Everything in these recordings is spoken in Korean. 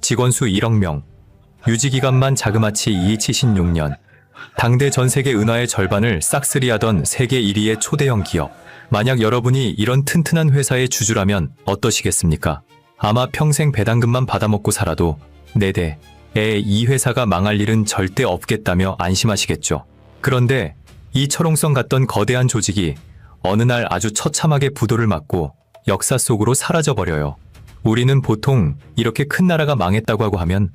직원 수 1억 명, 유지기간만 자그마치 2076년, 당대 전 세계 은하의 절반을 싹쓸이하던 세계 1위의 초대형 기업. 만약 여러분이 이런 튼튼한 회사의 주주라면 어떠시겠습니까? 아마 평생 배당금만 받아먹고 살아도 4대에 이 회사가 망할 일은 절대 없겠다며 안심하시겠죠. 그런데 이 철옹성 같던 거대한 조직이 어느 날 아주 처참하게 부도를 맞고 역사 속으로 사라져버려요. 우리는 보통 이렇게 큰 나라가 망했다고 하고 하면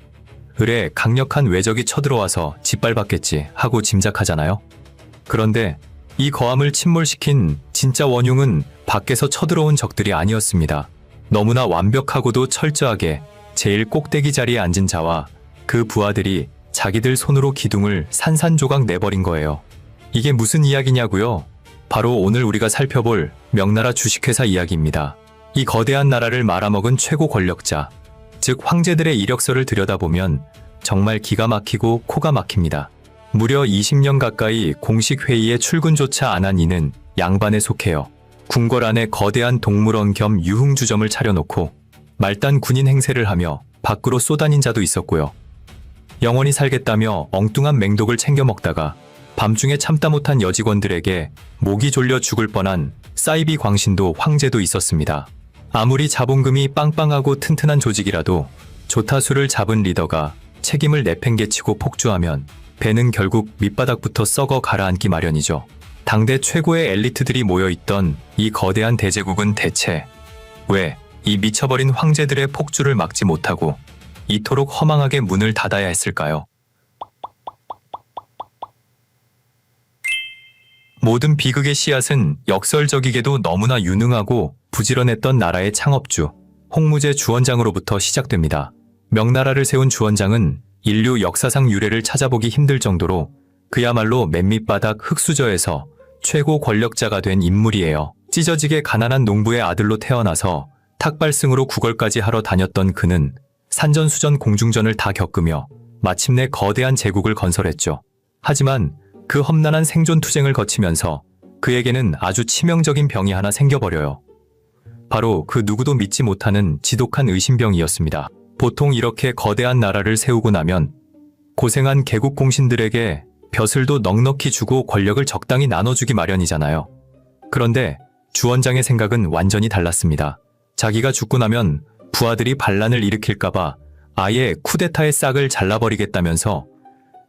을에 강력한 외적이 쳐들어와서 짓밟았겠지 하고 짐작하잖아요. 그런데 이 거함을 침몰시킨 진짜 원흉은 밖에서 쳐들어온 적들이 아니었습니다. 너무나 완벽하고도 철저하게 제일 꼭대기 자리에 앉은 자와 그 부하들이 자기들 손으로 기둥을 산산조각 내버린 거예요. 이게 무슨 이야기냐고요? 바로 오늘 우리가 살펴볼 명나라 주식회사 이야기입니다. 이 거대한 나라를 말아먹은 최고 권력자, 즉 황제들의 이력서를 들여다보면 정말 기가 막히고 코가 막힙니다. 무려 20년 가까이 공식 회의에 출근조차 안 한 이는 양반에 속해요. 궁궐 안에 거대한 동물원 겸 유흥주점을 차려놓고 말단 군인 행세를 하며 밖으로 쏘다닌 자도 있었고요. 영원히 살겠다며 엉뚱한 맹독을 챙겨 먹다가 밤중에 참다 못한 여직원들에게 목이 졸려 죽을 뻔한 사이비 광신도 황제도 있었습니다. 아무리 자본금이 빵빵하고 튼튼한 조직이라도 조타수를 잡은 리더가 책임을 내팽개치고 폭주하면 배는 결국 밑바닥부터 썩어 가라앉기 마련이죠. 당대 최고의 엘리트들이 모여있던 이 거대한 대제국은 대체 왜 이 미쳐버린 황제들의 폭주를 막지 못하고 이토록 허망하게 문을 닫아야 했을까요? 모든 비극의 씨앗은 역설적이게도 너무나 유능하고 부지런했던 나라의 창업주 홍무제 주원장으로부터 시작됩니다. 명나라를 세운 주원장은 인류 역사상 유례를 찾아보기 힘들 정도로 그야말로 맨밑바닥 흙수저에서 최고 권력자가 된 인물이에요. 찢어지게 가난한 농부의 아들로 태어나서 탁발승으로 구걸까지 하러 다녔던 그는 산전수전 공중전을 다 겪으며 마침내 거대한 제국을 건설했죠. 하지만 그 험난한 생존투쟁을 거치면서 그에게는 아주 치명적인 병이 하나 생겨버려요. 바로 그 누구도 믿지 못하는 지독한 의심병이었습니다. 보통 이렇게 거대한 나라를 세우고 나면 고생한 개국 공신들에게 벼슬도 넉넉히 주고 권력을 적당히 나눠주기 마련이잖아요. 그런데 주원장의 생각은 완전히 달랐습니다. 자기가 죽고 나면 부하들이 반란을 일으킬까봐 아예 쿠데타의 싹을 잘라버리겠다면서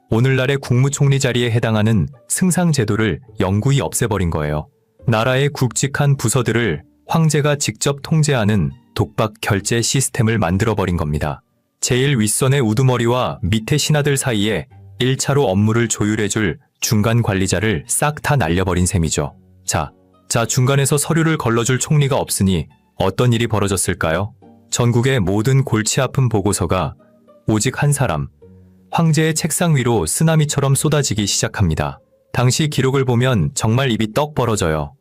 오늘날의 국무총리 자리에 해당하는 승상제도를 영구히 없애버린 거예요. 나라의 굵직한 부서들을 황제가 직접 통제하는 독박 결제 시스템을 만들어버린 겁니다. 제일 윗선의 우두머리와 밑에 신하들 사이에 1차로 업무를 조율해줄 중간 관리자를 싹 다 날려버린 셈이죠. 자, 중간에서 서류를 걸러줄 총리가 없으니 어떤 일이 벌어졌을까요? 전국의 모든 골치 아픈 보고서가 오직 한 사람, 황제의 책상 위로 쓰나미처럼 쏟아지기 시작합니다. 당시 기록을 보면 정말 입이 떡 벌어져요.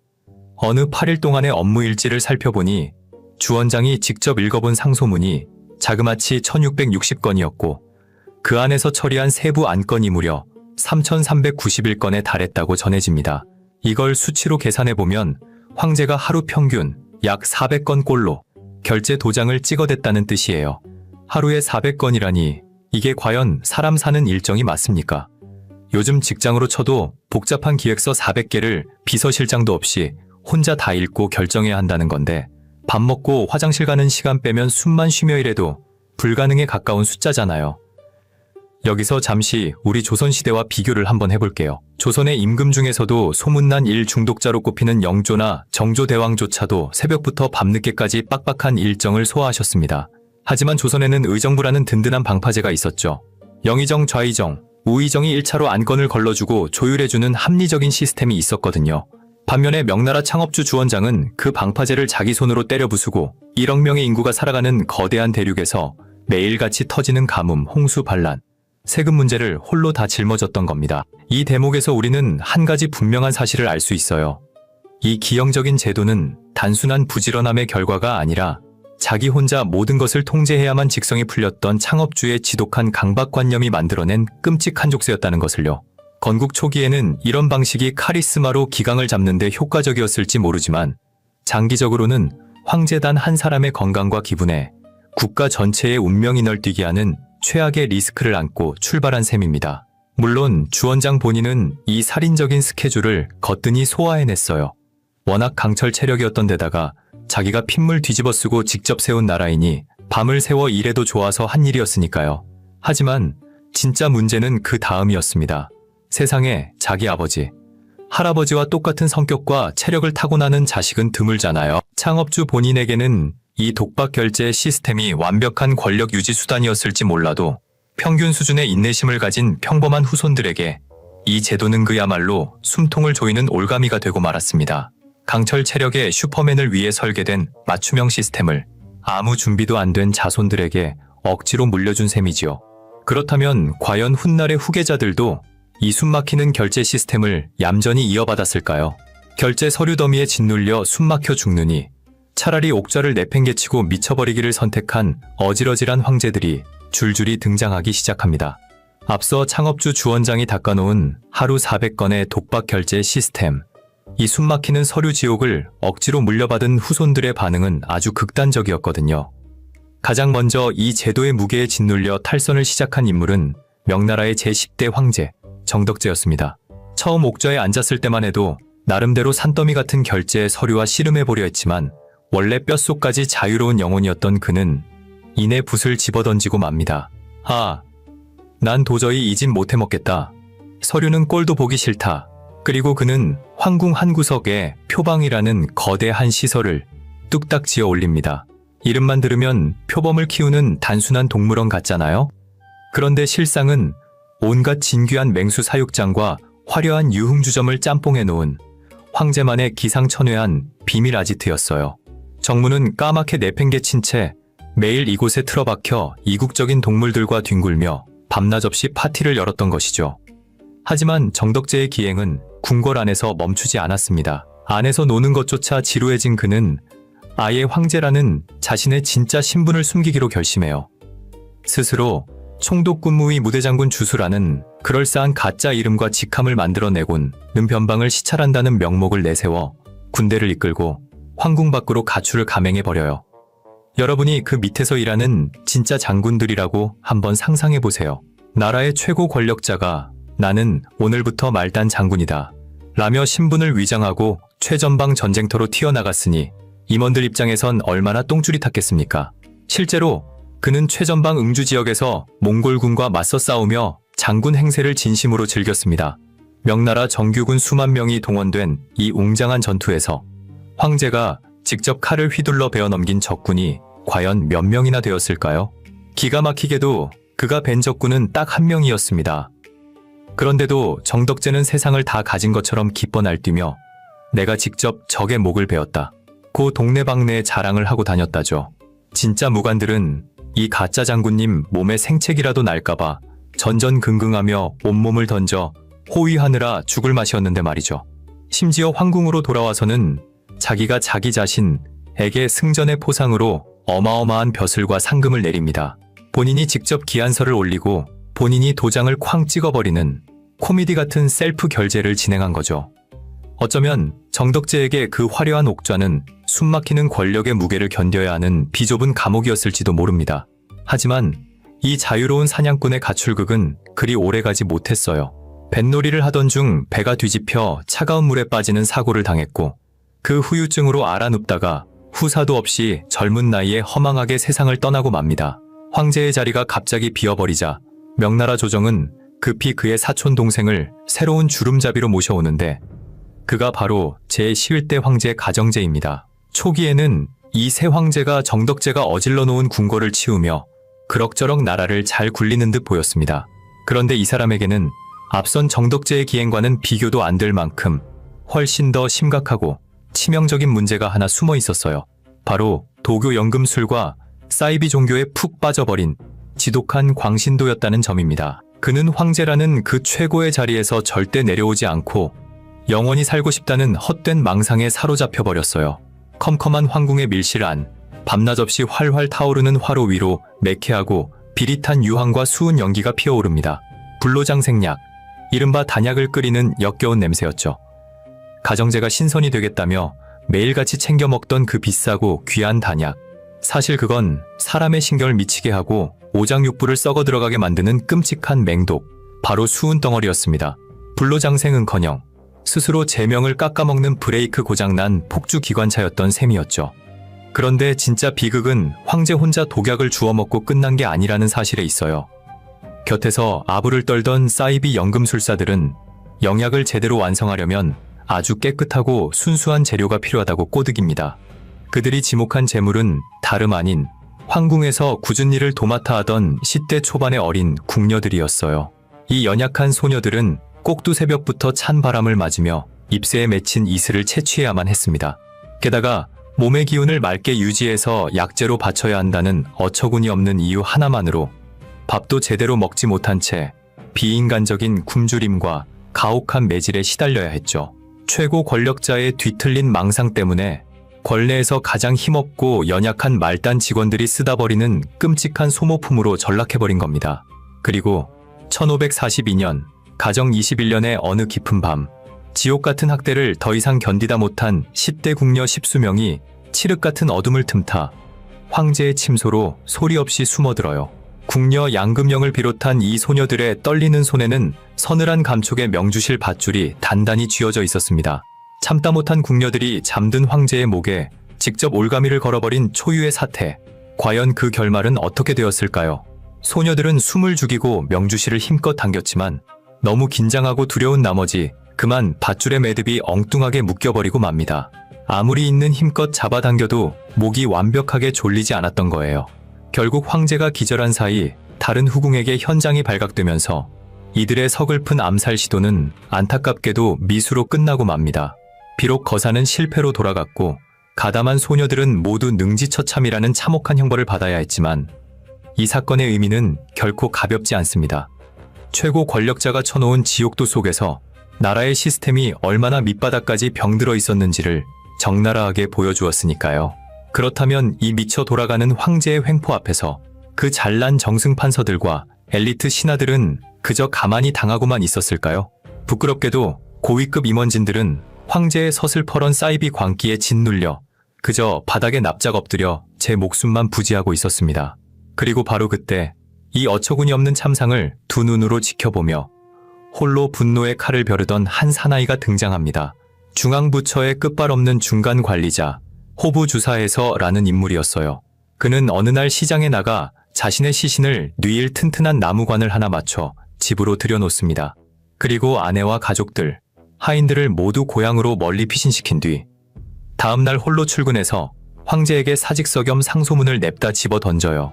어느 8일 동안의 업무 일지를 살펴보니 주원장이 직접 읽어본 상소문이 자그마치 1660건이었고 그 안에서 처리한 세부 안건이 무려 3391건에 달했다고 전해집니다. 이걸 수치로 계산해보면 황제가 하루 평균 약 400건 꼴로 결제 도장을 찍어댔다는 뜻이에요. 하루에 400건이라니 이게 과연 사람 사는 일정이 맞습니까? 요즘 직장으로 쳐도 복잡한 기획서 400개를 비서실장도 없이 혼자 다 읽고 결정해야 한다는 건데 밥 먹고 화장실 가는 시간 빼면 숨만 쉬며 일해도 불가능에 가까운 숫자잖아요. 여기서 잠시 우리 조선시대와 비교를 한번 해볼게요. 조선의 임금 중에서도 소문난 일 중독자로 꼽히는 영조나 정조대왕조차도 새벽부터 밤늦게까지 빡빡한 일정을 소화하셨습니다. 하지만 조선에는 의정부라는 든든한 방파제가 있었죠. 영의정, 좌의정, 우의정이 1차로 안건을 걸러주고 조율해주는 합리적인 시스템이 있었거든요. 반면에 명나라 창업주 주원장은 그 방파제를 자기 손으로 때려 부수고 1억 명의 인구가 살아가는 거대한 대륙에서 매일같이 터지는 가뭄, 홍수, 반란, 세금 문제를 홀로 다 짊어졌던 겁니다. 이 대목에서 우리는 한 가지 분명한 사실을 알 수 있어요. 이 기형적인 제도는 단순한 부지런함의 결과가 아니라 자기 혼자 모든 것을 통제해야만 직성이 풀렸던 창업주의 지독한 강박관념이 만들어낸 끔찍한 족쇄였다는 것을요. 건국 초기에는 이런 방식이 카리스마로 기강을 잡는 데 효과적이었을지 모르지만 장기적으로는 황제단 한 사람의 건강과 기분에 국가 전체의 운명이 널뛰게 하는 최악의 리스크를 안고 출발한 셈입니다. 물론 주원장 본인은 이 살인적인 스케줄을 거뜬히 소화해냈어요. 워낙 강철 체력이었던 데다가 자기가 핏물 뒤집어 쓰고 직접 세운 나라이니 밤을 새워 일해도 좋아서 한 일이었으니까요. 하지만 진짜 문제는 그 다음이었습니다. 세상에 자기 아버지, 할아버지와 똑같은 성격과 체력을 타고나는 자식은 드물잖아요. 창업주 본인에게는 이 독박 결제 시스템이 완벽한 권력 유지 수단이었을지 몰라도 평균 수준의 인내심을 가진 평범한 후손들에게 이 제도는 그야말로 숨통을 조이는 올가미가 되고 말았습니다. 강철 체력의 슈퍼맨을 위해 설계된 맞춤형 시스템을 아무 준비도 안 된 자손들에게 억지로 물려준 셈이지요. 그렇다면 과연 훗날의 후계자들도 이 숨막히는 결제 시스템을 얌전히 이어받았을까요? 결제 서류 더미에 짓눌려 숨막혀 죽느니 차라리 옥좌를 내팽개치고 미쳐버리기를 선택한 어질어질한 황제들이 줄줄이 등장하기 시작합니다. 앞서 창업주 주원장이 닦아놓은 하루 400건의 독박 결제 시스템. 이 숨막히는 서류 지옥을 억지로 물려받은 후손들의 반응은 아주 극단적이었거든요. 가장 먼저 이 제도의 무게에 짓눌려 탈선을 시작한 인물은 명나라의 제10대 황제 정덕제였습니다. 처음 옥좌에 앉았을 때만 해도 나름대로 산더미 같은 결제 서류와 씨름해보려 했지만 원래 뼛속까지 자유로운 영혼이었던 그는 이내 붓을 집어던지고 맙니다. 난 도저히 이 집 못해 먹겠다. 서류는 꼴도 보기 싫다. 그리고 그는 황궁 한 구석에 표방이라는 거대한 시설을 뚝딱 지어 올립니다. 이름만 들으면 표범을 키우는 단순한 동물원 같잖아요? 그런데 실상은 온갖 진귀한 맹수 사육장과 화려한 유흥주점을 짬뽕해 놓은 황제만의 기상천외한 비밀 아지트였어요. 정문은 까맣게 내팽개친 채 매일 이곳에 틀어박혀 이국적인 동물들과 뒹굴며 밤낮 없이 파티를 열었던 것이죠. 하지만 정덕제의 기행은 궁궐 안에서 멈추지 않았습니다. 안에서 노는 것조차 지루해진 그는 아예 황제라는 자신의 진짜 신분을 숨기기로 결심해요. 스스로 총독군무위 무대장군 주수라는 그럴싸한 가짜 이름과 직함을 만들어내곤 는변방을 시찰한다는 명목을 내세워 군대를 이끌고 황궁 밖으로 가출을 감행해버려요. 여러분이 그 밑에서 일하는 진짜 장군들이라고 한번 상상해보세요. 나라의 최고 권력자가 나는 오늘부터 말단 장군이다 라며 신분을 위장하고 최전방 전쟁터로 튀어나갔으니 임원들 입장에선 얼마나 똥줄이 탔겠습니까? 실제로 그는 최전방 응주 지역에서 몽골군과 맞서 싸우며 장군 행세를 진심으로 즐겼습니다. 명나라 정규군 수만 명이 동원된 이 웅장한 전투에서 황제가 직접 칼을 휘둘러 베어 넘긴 적군이 과연 몇 명이나 되었을까요? 기가 막히게도 그가 벤 적군은 딱 한 명이었습니다. 그런데도 정덕제는 세상을 다 가진 것처럼 기뻐 날뛰며 내가 직접 적의 목을 베었다 고 동네방네에 자랑을 하고 다녔다죠. 진짜 무관들은 이 가짜 장군님 몸에 생책이라도 날까봐 전전긍긍하며 온몸을 던져 호위하느라 죽을 맛이었는데 말이죠. 심지어 황궁으로 돌아와서는 자기가 자기 자신에게 승전의 포상으로 어마어마한 벼슬과 상금을 내립니다. 본인이 직접 기한서를 올리고 본인이 도장을 쾅 찍어버리는 코미디 같은 셀프 결제를 진행한 거죠. 어쩌면 정덕제에게 그 화려한 옥좌는 숨막히는 권력의 무게를 견뎌야 하는 비좁은 감옥이었을지도 모릅니다. 하지만 이 자유로운 사냥꾼의 가출극은 그리 오래가지 못했어요. 뱃놀이를 하던 중 배가 뒤집혀 차가운 물에 빠지는 사고를 당했고 그 후유증으로 알아눕다가 후사도 없이 젊은 나이에 허망하게 세상을 떠나고 맙니다. 황제의 자리가 갑자기 비어버리자 명나라 조정은 급히 그의 사촌 동생을 새로운 주름잡이로 모셔오는데 그가 바로 제11대 황제 가정제입니다. 초기에는 이 새 황제가 정덕제가 어질러 놓은 궁궐을 치우며 그럭저럭 나라를 잘 굴리는 듯 보였습니다. 그런데 이 사람에게는 앞선 정덕제의 기행과는 비교도 안 될 만큼 훨씬 더 심각하고 치명적인 문제가 하나 숨어 있었어요. 바로 도교 연금술과 사이비 종교에 푹 빠져버린 지독한 광신도였다는 점입니다. 그는 황제라는 그 최고의 자리에서 절대 내려오지 않고 영원히 살고 싶다는 헛된 망상에 사로잡혀 버렸어요. 컴컴한 황궁의 밀실 안, 밤낮 없이 활활 타오르는 화로 위로 매캐하고 비릿한 유황과 수은 연기가 피어오릅니다. 불로장생약, 이른바 단약을 끓이는 역겨운 냄새였죠. 가정제가 신선이 되겠다며 매일같이 챙겨 먹던 그 비싸고 귀한 단약, 사실 그건 사람의 신경을 미치게 하고 오장육부를 썩어 들어가게 만드는 끔찍한 맹독, 바로 수은 덩어리였습니다. 불로장생은커녕 스스로 제명을 깎아먹는 브레이크 고장난 폭주 기관차였던 셈이었죠. 그런데 진짜 비극은 황제 혼자 독약을 주워 먹고 끝난 게 아니라는 사실에 있어요. 곁에서 아부를 떨던 사이비 연금술사들은 영약을 제대로 완성하려면 아주 깨끗하고 순수한 재료가 필요하다고 꼬드깁니다. 그들이 지목한 재물은 다름 아닌 황궁에서 굳은 일을 도맡아 하던 10대 초반의 어린 궁녀들이었어요. 이 연약한 소녀들은 꼭두 새벽부터 찬 바람을 맞으며 ip새에 맺힌 이슬을 채취해야만 했습니다. 게다가 몸의 기운을 맑게 유지해서 약재로 바쳐야 한다는 어처구니 없는 이유 하나만으로 밥도 제대로 먹지 못한 채 비인간적인 굶주림과 가혹한 매질에 시달려야 했죠. 최고 권력자의 뒤틀린 망상 때문에 권내에서 가장 힘없고 연약한 말단 직원들이 쓰다 버리는 끔찍한 소모품으로 전락해버린 겁니다. 그리고 1542년 가정 21년의 어느 깊은 밤, 지옥 같은 학대를 더 이상 견디다 못한 10대 궁녀 10수명이 칠흑 같은 어둠을 틈타 황제의 침소로 소리 없이 숨어들어요. 궁녀 양금영을 비롯한 이 소녀들의 떨리는 손에는 서늘한 감촉의 명주실 밧줄이 단단히 쥐어져 있었습니다. 참다 못한 궁녀들이 잠든 황제의 목에 직접 올가미를 걸어버린 초유의 사태. 과연 그 결말은 어떻게 되었을까요? 소녀들은 숨을 죽이고 명주실을 힘껏 당겼지만 너무 긴장하고 두려운 나머지 그만 밧줄의 매듭이 엉뚱하게 묶여버리고 맙니다. 아무리 있는 힘껏 잡아당겨도 목이 완벽하게 졸리지 않았던 거예요. 결국 황제가 기절한 사이 다른 후궁에게 현장이 발각되면서 이들의 서글픈 암살 시도는 안타깝게도 미수로 끝나고 맙니다. 비록 거사는 실패로 돌아갔고 가담한 소녀들은 모두 능지처참이라는 참혹한 형벌을 받아야 했지만 이 사건의 의미는 결코 가볍지 않습니다. 최고 권력자가 쳐놓은 지옥도 속에서 나라의 시스템이 얼마나 밑바닥까지 병들어 있었는지를 적나라하게 보여주었으니까요. 그렇다면 이 미쳐 돌아가는 황제의 횡포 앞에서 그 잘난 정승판서들과 엘리트 신하들은 그저 가만히 당하고만 있었을까요? 부끄럽게도 고위급 임원진들은 황제의 서슬퍼런 사이비 광기에 짓눌려 그저 바닥에 납작 엎드려 제 목숨만 부지하고 있었습니다. 그리고 바로 그때 이 어처구니 없는 참상을 두 눈으로 지켜보며 홀로 분노의 칼을 벼르던 한 사나이가 등장합니다. 중앙부처의 끝발 없는 중간 관리자, 호부주사에서라는 인물이었어요. 그는 어느 날 시장에 나가 자신의 시신을 뉘일 튼튼한 나무관을 하나 맞춰 집으로 들여놓습니다. 그리고 아내와 가족들, 하인들을 모두 고향으로 멀리 피신시킨 뒤 다음날 홀로 출근해서 황제에게 사직서 겸 상소문을 냅다 집어 던져요.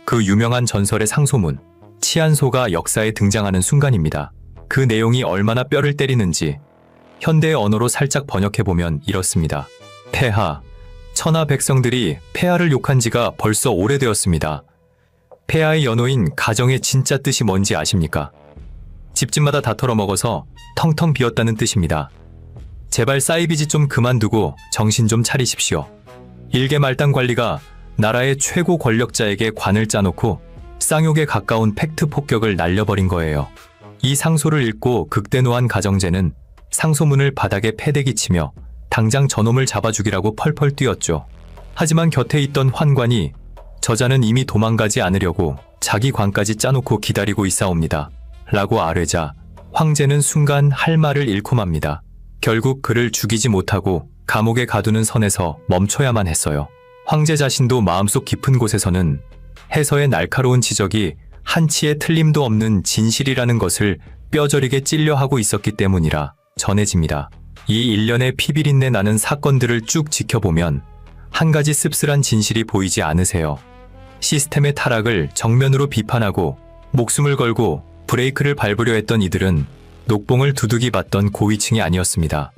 그 유명한 전설의 상소문, 치안소가 역사에 등장하는 순간입니다. 그 내용이 얼마나 뼈를 때리는지 현대의 언어로 살짝 번역해보면 이렇습니다. 폐하, 천하 백성들이 폐하를 욕한 지가 벌써 오래되었습니다. 폐하의 연호인 가정의 진짜 뜻이 뭔지 아십니까? 집집마다 다 털어먹어서 텅텅 비었다는 뜻입니다. 제발 사이비지 좀 그만두고 정신 좀 차리십시오. 일개 말단 관리가 나라의 최고 권력자에게 관을 짜놓고 쌍욕에 가까운 팩트 폭격을 날려버린 거예요. 이 상소를 읽고 극대노한 가정제는 상소문을 바닥에 패대기 치며 당장 저놈을 잡아 죽이라고 펄펄 뛰었죠. 하지만 곁에 있던 환관이 저자는 이미 도망가지 않으려고 자기 관까지 짜놓고 기다리고 있사옵니다. 라고 아뢰자 황제는 순간 할 말을 잃고 맙니다. 결국 그를 죽이지 못하고 감옥에 가두는 선에서 멈춰야만 했어요. 황제 자신도 마음속 깊은 곳에서는 해서의 날카로운 지적이 한치의 틀림도 없는 진실이라는 것을 뼈저리게 찔려하고 있었기 때문이라 전해집니다. 이 일련의 피비린내 나는 사건들을 쭉 지켜보면 한 가지 씁쓸한 진실이 보이지 않으세요? 시스템의 타락을 정면으로 비판하고 목숨을 걸고 브레이크를 밟으려 했던 이들은 녹봉을 두둑이 받던 고위층이 아니었습니다.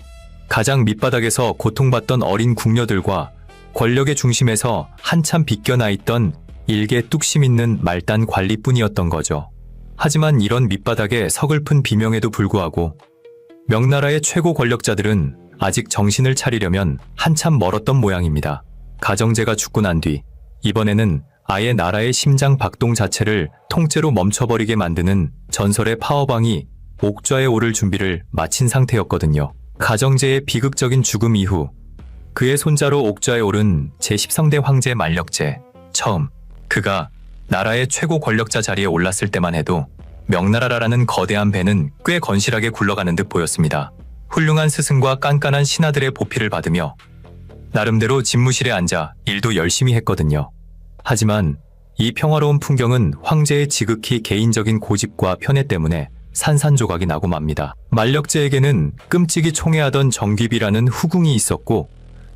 가장 밑바닥에서 고통받던 어린 궁녀들과 권력의 중심에서 한참 비껴나 있던 일개 뚝심 있는 말단 관리뿐이었던 거죠. 하지만 이런 밑바닥의 서글픈 비명에도 불구하고 명나라의 최고 권력자들은 아직 정신을 차리려면 한참 멀었던 모양입니다. 가정제가 죽고 난 뒤 이번에는 아예 나라의 심장 박동 자체를 통째로 멈춰버리게 만드는 전설의 파워방이 옥좌에 오를 준비를 마친 상태였거든요. 가정제의 비극적인 죽음 이후 그의 손자로 옥좌에 오른 제13대 황제 만력제. 처음 그가 나라의 최고 권력자 자리에 올랐을 때만 해도 명나라라는 거대한 배는 꽤 건실하게 굴러가는 듯 보였습니다. 훌륭한 스승과 깐깐한 신하들의 보필을 받으며 나름대로 집무실에 앉아 일도 열심히 했거든요. 하지만 이 평화로운 풍경은 황제의 지극히 개인적인 고집과 편애 때문에 산산조각이 나고 맙니다. 만력제에게는 끔찍이 총애하던 정귀비라는 후궁이 있었고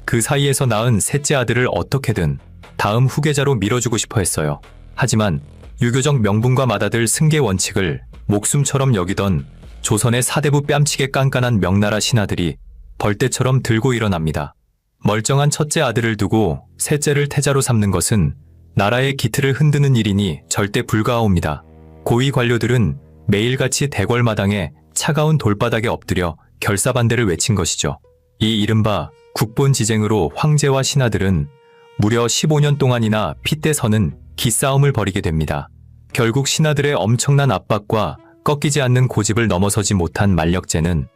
그 사이에서 낳은 셋째 아들을 어떻게든 다음 후계자로 밀어주고 싶어 했어요. 하지만 유교적 명분과 맏아들 승계 원칙을 목숨처럼 여기던 조선의 사대부 뺨치게 깐깐한 명나라 신하들이 벌떼처럼 들고 일어납니다. 멀쩡한 첫째 아들을 두고 셋째를 태자로 삼는 것은 나라의 기틀을 흔드는 일이니 절대 불가하옵니다. 고위 관료들은 매일같이 대궐마당에 차가운 돌바닥에 엎드려 결사반대를 외친 것이죠. 이 이른바 국본지쟁으로 황제와 신하들은 무려 15년 동안이나 핏대 서는 기싸움을 벌이게 됩니다. 결국 신하들의 엄청난 압박과 꺾이지 않는 고집을 넘어서지 못한 만력제는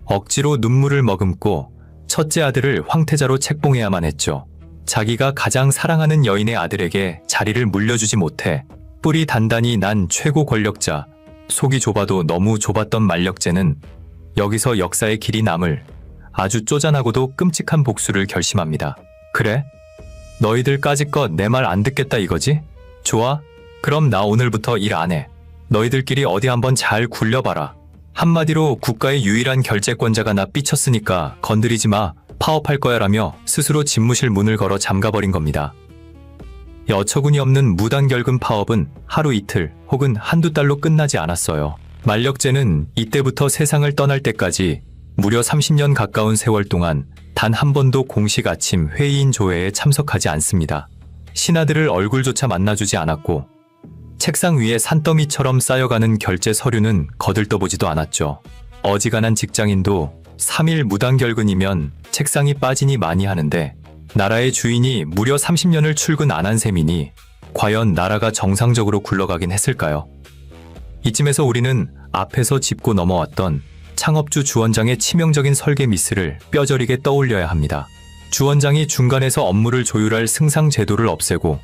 억지로 눈물을 머금고 첫째 아들을 황태자로 책봉해야만 했죠. 자기가 가장 사랑하는 여인의 아들에게 자리를 물려주지 못해 뿔이 단단히 난 최고 권력자, 속이 좁아도 너무 좁았던 만력제는 여기서 역사의 길이 남을 아주 쪼잔하고도 끔찍한 복수를 결심합니다. 그래? 너희들 까짓것 내 말 안 듣겠다 이거지? 좋아? 그럼 나 오늘부터 일 안 해. 너희들끼리 어디 한번 잘 굴려봐라. 한마디로 국가의 유일한 결재권자가 나 삐쳤으니까 건드리지 마. 파업할 거야라며 스스로 집무실 문을 걸어 잠가버린 겁니다. 어처구니 없는 무단결근 파업은 하루 이틀 혹은 한두 달로 끝나지 않았어요. 만력제는 이때부터 세상을 떠날 때까지 무려 30년 가까운 세월 동안 단 한 번도 공식 아침 회의인 조회에 참석하지 않습니다. 신하들을 얼굴조차 만나주지 않았고 책상 위에 산더미처럼 쌓여가는 결제 서류는 거들떠보지도 않았죠. 어지간한 직장인도 3일 무단결근이면 책상이 빠지니 많이 하는데 나라의 주인이 무려 30년을 출근 안 한 셈이니 과연 나라가 정상적으로 굴러가긴 했을까요? 이쯤에서 우리는 앞에서 짚고 넘어왔던 창업주 주원장의 치명적인 설계 미스를 뼈저리게 떠올려야 합니다. 주원장이 중간에서 업무를 조율할 승상 제도를 없애고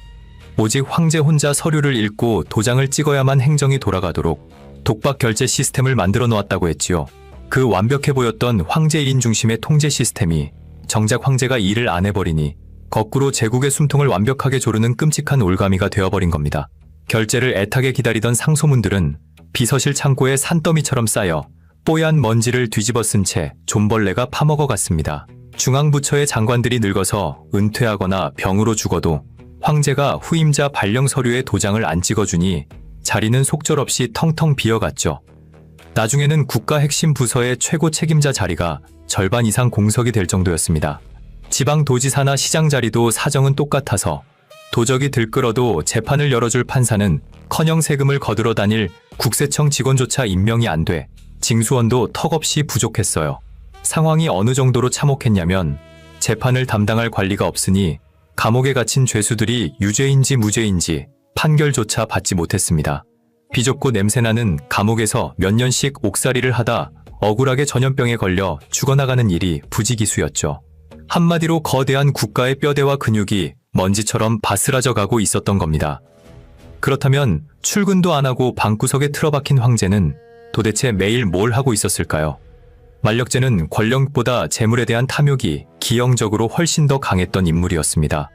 오직 황제 혼자 서류를 읽고 도장을 찍어야만 행정이 돌아가도록 독박 결제 시스템을 만들어 놓았다고 했지요. 그 완벽해 보였던 황제 1인 중심의 통제 시스템이 정작 황제가 일을 안 해버리니 거꾸로 제국의 숨통을 완벽하게 조르는 끔찍한 올가미가 되어버린 겁니다. 결제를 애타게 기다리던 상소문들은 비서실 창고에 산더미처럼 쌓여 뽀얀 먼지를 뒤집어 쓴 채 좀벌레가 파먹어갔습니다. 중앙부처의 장관들이 늙어서 은퇴하거나 병으로 죽어도 황제가 후임자 발령 서류에 도장을 안 찍어주니 자리는 속절없이 텅텅 비어갔죠. 나중에는 국가 핵심 부서의 최고 책임자 자리가 절반 이상 공석이 될 정도였습니다. 지방 도지사나 시장 자리도 사정은 똑같아서 도적이 들끓어도 재판을 열어줄 판사는 커녕 세금을 거들어 다닐 국세청 직원조차 임명이 안 돼 징수원도 턱없이 부족했어요. 상황이 어느 정도로 참혹했냐면 재판을 담당할 관리가 없으니 감옥에 갇힌 죄수들이 유죄인지 무죄인지 판결조차 받지 못했습니다. 비좁고 냄새나는 감옥에서 몇 년씩 옥살이를 하다 억울하게 전염병에 걸려 죽어나가는 일이 부지기수였죠. 한마디로 거대한 국가의 뼈대와 근육이 먼지처럼 바스라져 가고 있었던 겁니다. 그렇다면 출근도 안 하고 방구석에 틀어박힌 황제는 도대체 매일 뭘 하고 있었을까요? 만력제는 권력보다 재물에 대한 탐욕이 기형적으로 훨씬 더 강했던 인물이었습니다.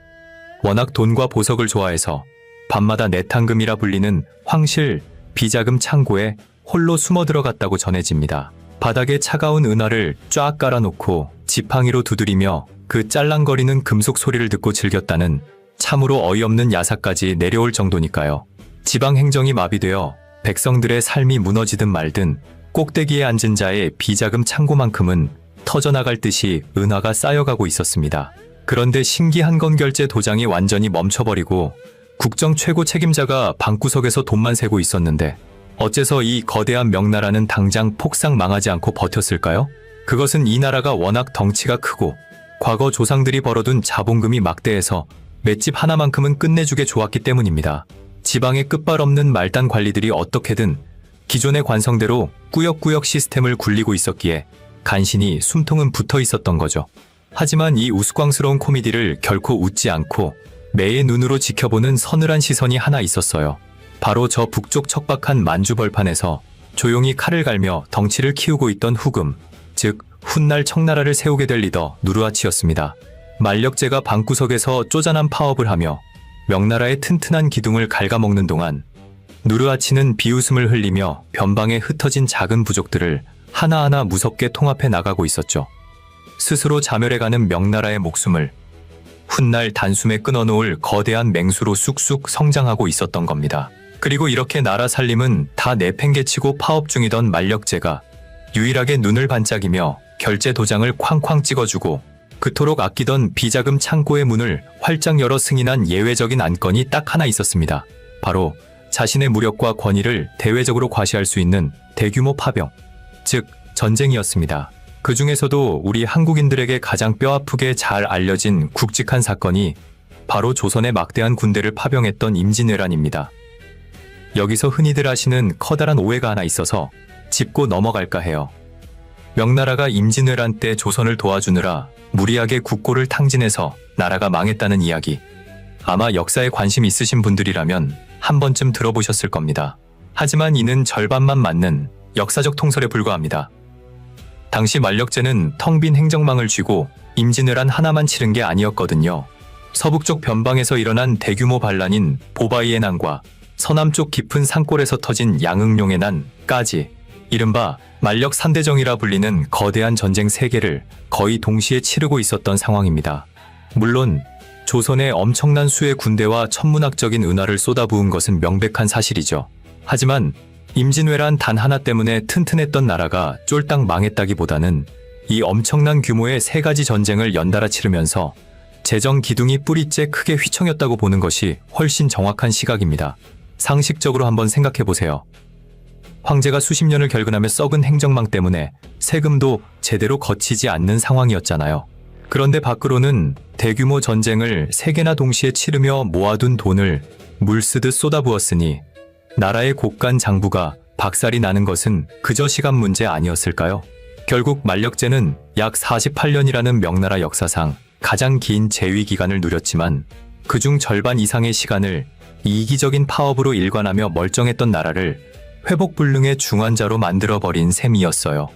워낙 돈과 보석을 좋아해서 밤마다 내탕금이라 불리는 황실 비자금 창고에 홀로 숨어 들어갔다고 전해집니다. 바닥에 차가운 은화를 쫙 깔아놓고 지팡이로 두드리며 그 짤랑거리는 금속 소리를 듣고 즐겼다는 참으로 어이없는 야사까지 내려올 정도니까요. 지방 행정이 마비되어 백성들의 삶이 무너지든 말든 꼭대기에 앉은 자의 비자금 창고만큼은 터져나갈 듯이 은화가 쌓여가고 있었습니다. 그런데 신기한 건 결제 도장이 완전히 멈춰버리고 국정 최고 책임자가 방구석에서 돈만 세고 있었는데 어째서 이 거대한 명나라는 당장 폭삭 망하지 않고 버텼을까요? 그것은 이 나라가 워낙 덩치가 크고 과거 조상들이 벌어둔 자본금이 막대해서 맷집 하나만큼은 끝내주게 좋았기 때문입니다. 지방의 끝발 없는 말단 관리들이 어떻게든 기존의 관성대로 꾸역꾸역 시스템을 굴리고 있었기에 간신히 숨통은 붙어 있었던 거죠. 하지만 이 우스꽝스러운 코미디를 결코 웃지 않고 매의 눈으로 지켜보는 서늘한 시선이 하나 있었어요. 바로 저 북쪽 척박한 만주벌판에서 조용히 칼을 갈며 덩치를 키우고 있던 후금, 즉 훗날 청나라를 세우게 될 리더 누르하치였습니다. 만력제가 방구석에서 쪼잔한 파업을 하며 명나라의 튼튼한 기둥을 갉아먹는 동안 누르하치는 비웃음을 흘리며 변방에 흩어진 작은 부족들을 하나하나 무섭게 통합해 나가고 있었죠. 스스로 자멸해가는 명나라의 목숨을 훗날 단숨에 끊어놓을 거대한 맹수로 쑥쑥 성장하고 있었던 겁니다. 그리고 이렇게 나라 살림은 다 내팽개치고 파업 중이던 만력제가 유일하게 눈을 반짝이며 결제 도장을 쾅쾅 찍어주고 그토록 아끼던 비자금 창고의 문을 활짝 열어 승인한 예외적인 안건이 딱 하나 있었습니다. 바로 자신의 무력과 권위를 대외적으로 과시할 수 있는 대규모 파병, 즉 전쟁이었습니다. 그 중에서도 우리 한국인들에게 가장 뼈아프게 잘 알려진 굵직한 사건이 바로 조선의 막대한 군대를 파병했던 임진왜란입니다. 여기서 흔히들 하시는 커다란 오해가 하나 있어서 짚고 넘어갈까 해요. 명나라가 임진왜란 때 조선을 도와주느라 무리하게 국고를 탕진해서 나라가 망했다는 이야기. 아마 역사에 관심 있으신 분들이라면 한 번쯤 들어보셨을 겁니다. 하지만 이는 절반만 맞는 역사적 통설에 불과합니다. 당시 만력제는 텅 빈 행정망을 쥐고 임진왜란 하나만 치른 게 아니었거든요. 서북쪽 변방에서 일어난 대규모 반란인 보바이의 난과 서남쪽 깊은 산골에서 터진 양응룡의 난까지 이른바 만력 3대정이라 불리는 거대한 전쟁 3개를 거의 동시에 치르고 있었던 상황입니다. 물론 조선의 엄청난 수의 군대와 천문학적인 은화를 쏟아부은 것은 명백한 사실이죠. 하지만 임진왜란 단 하나 때문에 튼튼했던 나라가 쫄딱 망했다기보다는 이 엄청난 규모의 3가지 전쟁을 연달아 치르면서 재정 기둥이 뿌리째 크게 휘청였다고 보는 것이 훨씬 정확한 시각입니다. 상식적으로 한번 생각해보세요. 황제가 수십 년을 결근하며 썩은 행정망 때문에 세금도 제대로 거치지 않는 상황이었잖아요. 그런데 밖으로는 대규모 전쟁을 3개나 동시에 치르며 모아둔 돈을 물쓰듯 쏟아부었으니 나라의 곳간 장부가 박살이 나는 것은 그저 시간 문제 아니었을까요? 결국 만력제는 약 48년이라는 명나라 역사상 가장 긴 재위 기간을 누렸지만 그중 절반 이상의 시간을 이기적인 파업으로 일관하며 멀쩡했던 나라를 회복불능의 중환자로 만들어버린 셈이었어요.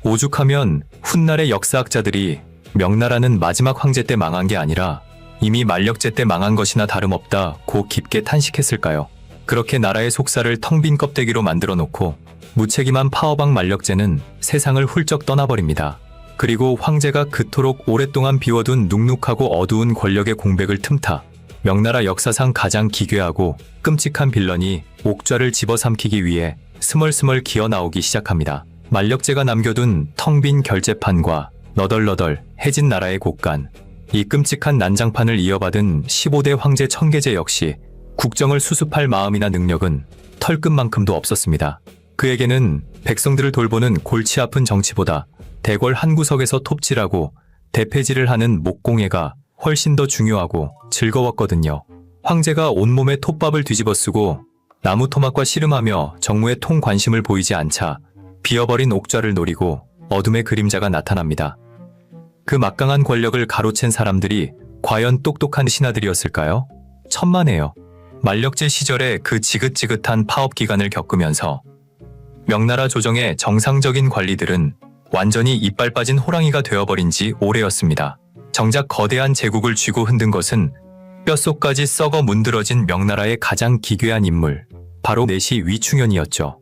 오죽하면 훗날의 역사학자들이 명나라는 마지막 황제 때 망한 게 아니라 이미 만력제 때 망한 것이나 다름없다고 깊게 탄식했을까요? 그렇게 나라의 속살을 텅 빈 껍데기로 만들어 놓고 무책임한 파어방 만력제는 세상을 훌쩍 떠나버립니다. 그리고 황제가 그토록 오랫동안 비워둔 눅눅하고 어두운 권력의 공백을 틈타 명나라 역사상 가장 기괴하고 끔찍한 빌런이 옥좌를 집어삼키기 위해 스멀스멀 기어나오기 시작합니다. 만력제가 남겨둔 텅 빈 결제판과 너덜너덜 해진 나라의 곳간, 이 끔찍한 난장판을 이어받은 15대 황제 청계제 역시 국정을 수습할 마음이나 능력은 털끝만큼도 없었습니다. 그에게는 백성들을 돌보는 골치 아픈 정치보다 대궐 한 구석에서 톱질하고 대패질을 하는 목공예가 훨씬 더 중요하고 즐거웠거든요. 황제가 온몸에 톱밥을 뒤집어쓰고 나무 토막과 씨름하며 정무에 통 관심을 보이지 않자 비어버린 옥좌를 노리고 어둠의 그림자가 나타납니다. 그 막강한 권력을 가로챈 사람들이 과연 똑똑한 신하들이었을까요? 천만에요. 만력제 시절에 그 지긋지긋한 파업 기간을 겪으면서 명나라 조정의 정상적인 관리들은 완전히 이빨 빠진 호랑이가 되어버린 지 오래였습니다. 정작 거대한 제국을 쥐고 흔든 것은 뼛속까지 썩어 문드러진 명나라의 가장 기괴한 인물, 바로 내시 위충현이었죠.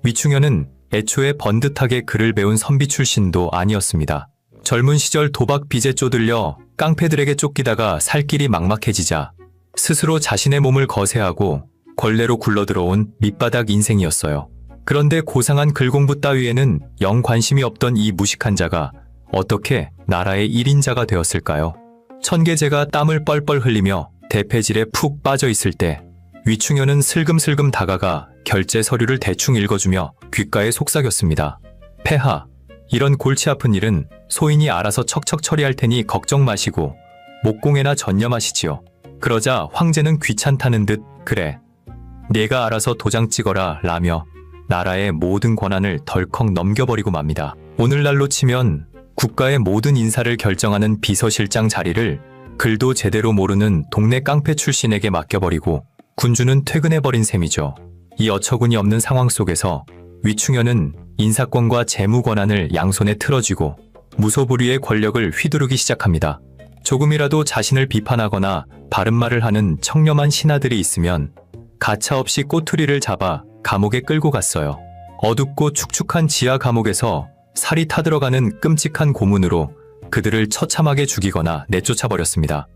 위충현은 애초에 번듯하게 글을 배운 선비 출신도 아니었습니다. 젊은 시절 도박 빚에 쪼들려 깡패들에게 쫓기다가 살 길이 막막해지자 스스로 자신의 몸을 거세하고 권례로 굴러들어온 밑바닥 인생이었어요. 그런데 고상한 글 공부 따위에는 영 관심이 없던 이 무식한 자가 어떻게 나라의 1인자가 되었을까요? 천계제가 땀을 뻘뻘 흘리며 대패질에 푹 빠져 있을 때 위충현은 슬금슬금 다가가 결제 서류를 대충 읽어주며 귓가에 속삭였습니다. 폐하, 이런 골치 아픈 일은 소인이 알아서 척척 처리할 테니 걱정 마시고 목공에나 전념하시지요. 그러자 황제는 귀찮다는 듯 그래, 내가 알아서 도장 찍어라 라며 나라의 모든 권한을 덜컥 넘겨버리고 맙니다. 오늘날로 치면 국가의 모든 인사를 결정하는 비서실장 자리를 글도 제대로 모르는 동네 깡패 출신에게 맡겨버리고 군주는 퇴근해버린 셈이죠. 이 어처구니 없는 상황 속에서 위충현은 인사권과 재무 권한을 양손에 틀어쥐고 무소불위의 권력을 휘두르기 시작합니다. 조금이라도 자신을 비판하거나 바른말을 하는 청렴한 신하들이 있으면 가차없이 꼬투리를 잡아 감옥에 끌고 갔어요. 어둡고 축축한 지하 감옥에서 살이 타들어가는 끔찍한 고문으로 그들을 처참하게 죽이거나 내쫓아버렸습니다.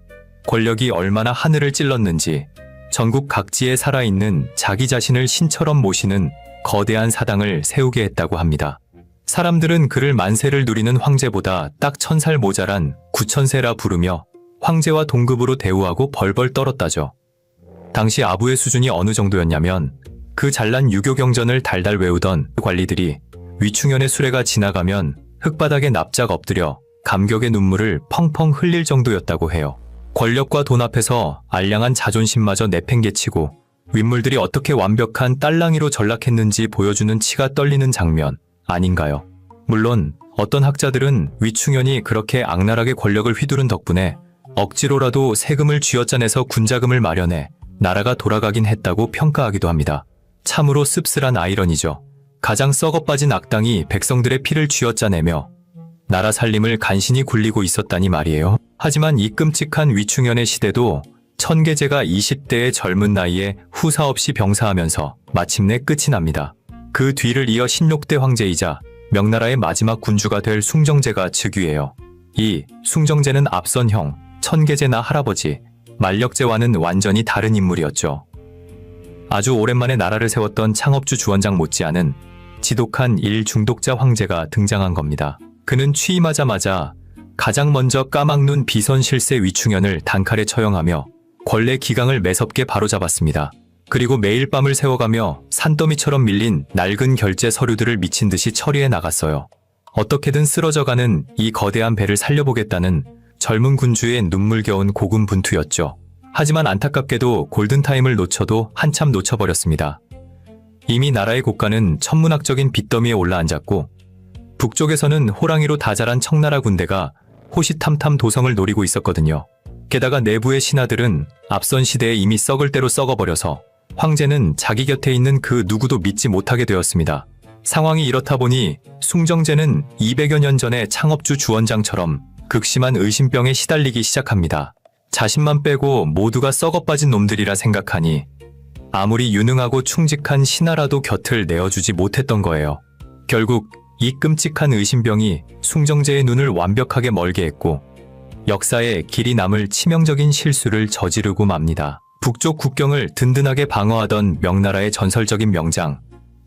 권력이 얼마나 하늘을 찔렀는지 전국 각지에 살아있는 자기 자신을 신처럼 모시는 거대한 사당을 세우게 했다고 합니다. 사람들은 그를 만세를 누리는 황제보다 딱 1000살 모자란 9000세라 부르며 황제와 동급으로 대우하고 벌벌 떨었다죠. 당시 아부의 수준이 어느 정도였냐면 그 잘난 유교 경전을 달달 외우던 관리들이 위충현의 수레가 지나가면 흙바닥에 납작 엎드려 감격의 눈물을 펑펑 흘릴 정도였다고 해요. 권력과 돈 앞에서 알량한 자존심마저 내팽개치고 윗물들이 어떻게 완벽한 딸랑이로 전락했는지 보여주는 치가 떨리는 장면 아닌가요? 물론 어떤 학자들은 위충현이 그렇게 악랄하게 권력을 휘두른 덕분에 억지로라도 세금을 쥐어짜내서 군자금을 마련해 나라가 돌아가긴 했다고 평가하기도 합니다. 참으로 씁쓸한 아이러니죠. 가장 썩어빠진 악당이 백성들의 피를 쥐어짜내며 나라 살림을 간신히 굴리고 있었다니 말이에요. 하지만 이 끔찍한 위충현의 시대도 천계제가 20대의 젊은 나이에 후사 없이 병사하면서 마침내 끝이 납니다. 그 뒤를 이어 신록대 황제이자 명나라의 마지막 군주가 될 숭정제가 즉위해요. 이 숭정제는 앞선 형, 천계제나 할아버지, 만력제와는 완전히 다른 인물이었죠. 아주 오랜만에 나라를 세웠던 창업주 주원장 못지않은 지독한 일중독자 황제가 등장한 겁니다. 그는 취임하자마자 가장 먼저 까막눈 비선실세 위충현을 단칼에 처형하며 권례 기강을 매섭게 바로잡았습니다. 그리고 매일 밤을 새워가며 산더미처럼 밀린 낡은 결제 서류들을 미친 듯이 처리해 나갔어요. 어떻게든 쓰러져가는 이 거대한 배를 살려보겠다는 젊은 군주의 눈물겨운 고군분투였죠. 하지만 안타깝게도 골든타임을 놓쳐도 한참 놓쳐버렸습니다. 이미 나라의 고가는 천문학적인 빚더미에 올라앉았고 북쪽에서는 호랑이로 다 자란 청나라 군대가 호시탐탐 도성을 노리고 있었거든요. 게다가 내부의 신하들은 앞선 시대에 이미 썩을 대로 썩어버려서 황제는 자기 곁에 있는 그 누구도 믿지 못하게 되었습니다. 상황이 이렇다 보니 숭정제는 200여 년 전의 창업주 주원장처럼 극심한 의심병에 시달리기 시작합니다. 자신만 빼고 모두가 썩어빠진 놈들이라 생각하니 아무리 유능하고 충직한 신하라도 곁을 내어주지 못했던 거예요. 결국 이 끔찍한 의심병이 숭정제의 눈을 완벽하게 멀게 했고 역사에 길이 남을 치명적인 실수를 저지르고 맙니다. 북쪽 국경을 든든하게 방어하던 명나라의 전설적인 명장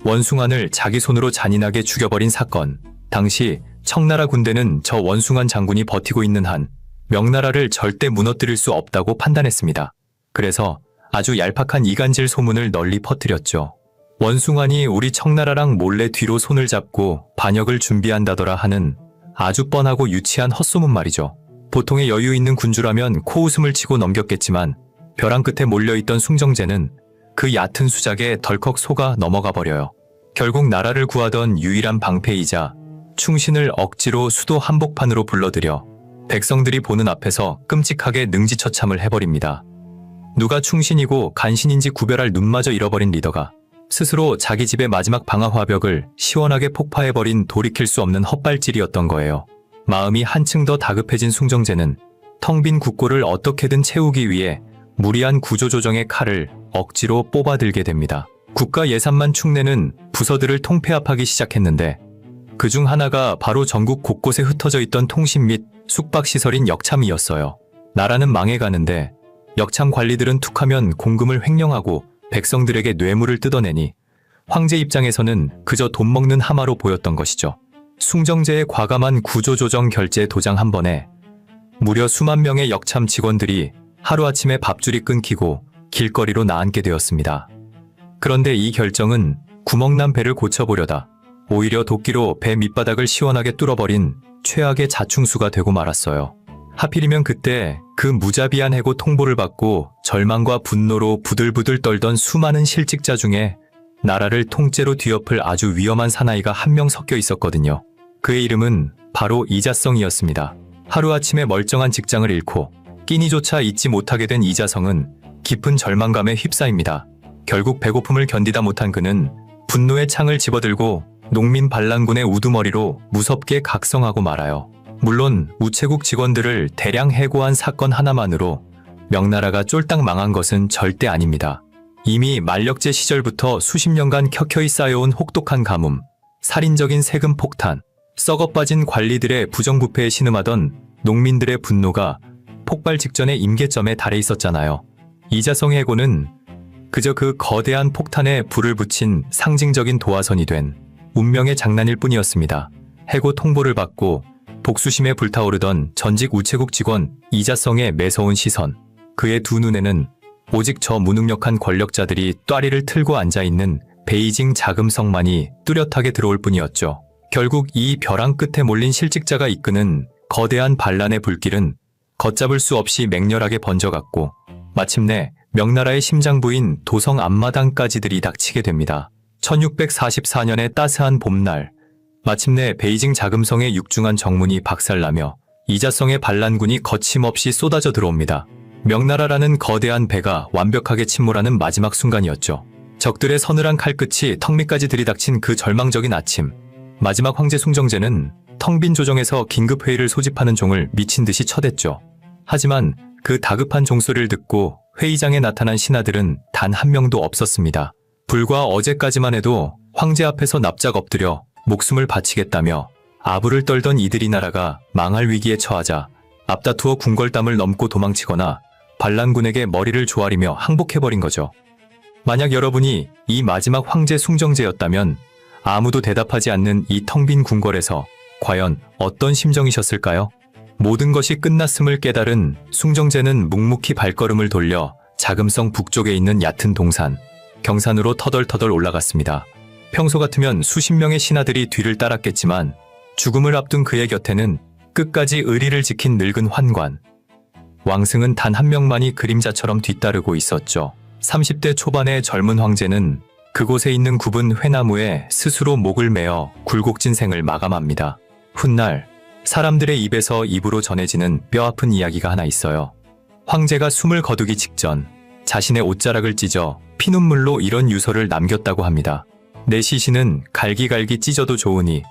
원숭안을 자기 손으로 잔인하게 죽여버린 사건. 당시 청나라 군대는 저 원숭안 장군이 버티고 있는 한 명나라를 절대 무너뜨릴 수 없다고 판단했습니다. 그래서 아주 얄팍한 이간질 소문을 널리 퍼뜨렸죠. 원숭안이 우리 청나라랑 몰래 뒤로 손을 잡고 반역을 준비한다더라 하는 아주 뻔하고 유치한 헛소문 말이죠. 보통의 여유 있는 군주라면 코웃음을 치고 넘겼겠지만 벼랑 끝에 몰려있던 숭정제는 그 얕은 수작에 덜컥 속아 넘어가 버려요. 결국 나라를 구하던 유일한 방패이자 충신을 억지로 수도 한복판으로 불러들여 백성들이 보는 앞에서 끔찍하게 능지처참을 해버립니다. 누가 충신이고 간신인지 구별할 눈마저 잃어버린 리더가 스스로 자기 집의 마지막 방아화벽을 시원하게 폭파해버린 돌이킬 수 없는 헛발질이었던 거예요. 마음이 한층 더 다급해진 숭정제는 텅 빈 국고를 어떻게든 채우기 위해 무리한 구조조정의 칼을 억지로 뽑아들게 됩니다. 국가 예산만 축내는 부서들을 통폐합하기 시작했는데 그중 하나가 바로 전국 곳곳에 흩어져 있던 통신 및 숙박시설인 역참이었어요. 나라는 망해가는데 역참 관리들은 툭하면 공금을 횡령하고 백성들에게 뇌물을 뜯어내니 황제 입장에서는 그저 돈 먹는 하마로 보였던 것이죠. 숭정제의 과감한 구조조정 결제 도장 한 번에 무려 수만 명의 역참 직원들이 하루아침에 밥줄이 끊기고 길거리로 나앉게 되었습니다. 그런데 이 결정은 구멍난 배를 고쳐보려다 오히려 도끼로 배 밑바닥을 시원하게 뚫어버린 최악의 자충수가 되고 말았어요. 하필이면 그때 그 무자비한 해고 통보를 받고 절망과 분노로 부들부들 떨던 수많은 실직자 중에 나라를 통째로 뒤엎을 아주 위험한 사나이가 한 명 섞여 있었거든요. 그의 이름은 바로 이자성이었습니다. 하루아침에 멀쩡한 직장을 잃고 끼니조차 잊지 못하게 된 이자성은 깊은 절망감에 휩싸입니다. 결국 배고픔을 견디다 못한 그는 분노의 창을 집어들고 농민 반란군의 우두머리로 무섭게 각성하고 말아요. 물론 우체국 직원들을 대량 해고한 사건 하나만으로 명나라가 쫄딱 망한 것은 절대 아닙니다. 이미 만력제 시절부터 수십 년간 켜켜이 쌓여온 혹독한 가뭄, 살인적인 세금 폭탄, 썩어빠진 관리들의 부정부패에 신음하던 농민들의 분노가 폭발 직전의 임계점에 달해 있었잖아요. 이자성의 해고는 그저 그 거대한 폭탄에 불을 붙인 상징적인 도화선이 된 운명의 장난일 뿐이었습니다. 해고 통보를 받고 복수심에 불타오르던 전직 우체국 직원 이자성의 매서운 시선, 그의 두 눈에는 오직 저 무능력한 권력자들이 또아리를 틀고 앉아있는 베이징 자금성만이 뚜렷하게 들어올 뿐이었죠. 결국 이 벼랑 끝에 몰린 실직자가 이끄는 거대한 반란의 불길은 걷잡을 수 없이 맹렬하게 번져갔고 마침내 명나라의 심장부인 도성 앞마당까지 들이닥치게 됩니다. 1644년의 따스한 봄날, 마침내 베이징 자금성의 육중한 정문이 박살나며 이자성의 반란군이 거침없이 쏟아져 들어옵니다. 명나라라는 거대한 배가 완벽하게 침몰하는 마지막 순간이었죠. 적들의 서늘한 칼끝이 턱 밑까지 들이닥친 그 절망적인 아침, 마지막 황제 숭정제는 텅 빈 조정에서 긴급회의를 소집하는 종을 미친 듯이 쳐댔죠. 하지만 그 다급한 종소리를 듣고 회의장에 나타난 신하들은 단 한 명도 없었습니다. 불과 어제까지만 해도 황제 앞에서 납작 엎드려 목숨을 바치겠다며 아부를 떨던 이들이 나라가 망할 위기에 처하자 앞다투어 궁궐담을 넘고 도망치거나 반란군에게 머리를 조아리며 항복해버린 거죠. 만약 여러분이 이 마지막 황제 숭정제였다면 아무도 대답하지 않는 이 텅 빈 궁궐에서 과연 어떤 심정이셨을까요? 모든 것이 끝났음을 깨달은 숭정제는 묵묵히 발걸음을 돌려 자금성 북쪽에 있는 얕은 동산, 경산으로 터덜터덜 올라갔습니다. 평소 같으면 수십 명의 신하들이 뒤를 따랐겠지만 죽음을 앞둔 그의 곁에는 끝까지 의리를 지킨 늙은 환관, 왕승은 단 한 명만이 그림자처럼 뒤따르고 있었죠. 30대 초반의 젊은 황제는 그곳에 있는 굽은 회나무에 스스로 목을 메어 굴곡진 생을 마감합니다. 훗날 사람들의 입에서 입으로 전해지는 뼈아픈 이야기가 하나 있어요. 황제가 숨을 거두기 직전 자신의 옷자락을 찢어 피눈물로 이런 유서를 남겼다고 합니다. 내 시신은 갈기갈기 찢어도 좋으니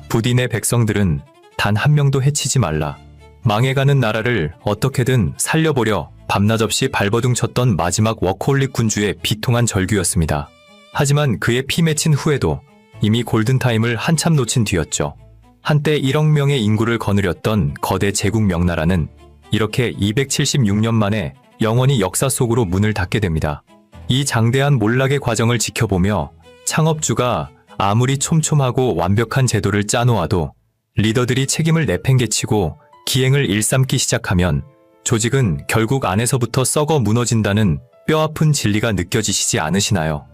부디 내 백성들은 단 한 명도 해치지 말라. 망해가는 나라를 어떻게든 살려보려 밤낮 없이 발버둥 쳤던 마지막 워커홀릭 군주의 비통한 절규였습니다. 하지만 그의 피 맺힌 후에도 이미 골든타임을 한참 놓친 뒤였죠. 한때 1억 명의 인구를 거느렸던 거대 제국 명나라는 이렇게 276년 만에 영원히 역사 속으로 문을 닫게 됩니다. 이 장대한 몰락의 과정을 지켜보며 창업주가 아무리 촘촘하고 완벽한 제도를 짜놓아도 리더들이 책임을 내팽개치고 기행을 일삼기 시작하면 조직은 결국 안에서부터 썩어 무너진다는 뼈아픈 진리가 느껴지시지 않으시나요?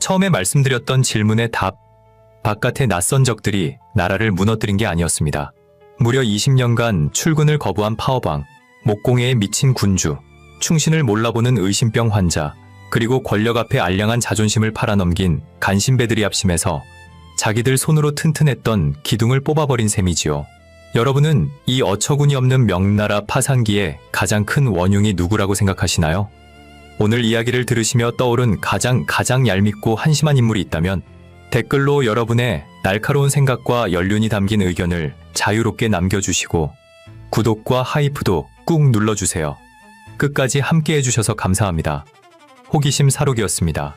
처음에 말씀드렸던 질문의 답, 바깥의 낯선 적들이 나라를 무너뜨린 게 아니었습니다. 무려 20년간 출근을 거부한 파어방, 목공회에 미친 군주, 충신을 몰라보는 의심병 환자, 그리고 권력 앞에 알량한 자존심을 팔아넘긴 간신배들이 합심해서 자기들 손으로 튼튼했던 기둥을 뽑아버린 셈이지요. 여러분은 이 어처구니 없는 명나라 파산기의 가장 큰 원흉이 누구라고 생각하시나요? 오늘 이야기를 들으시며 떠오른 가장 얄밉고 한심한 인물이 있다면 댓글로 여러분의 날카로운 생각과 연륜이 담긴 의견을 자유롭게 남겨주시고 구독과 하이프도 꾹 눌러주세요. 끝까지 함께 해주셔서 감사합니다. 호기심 사록이었습니다.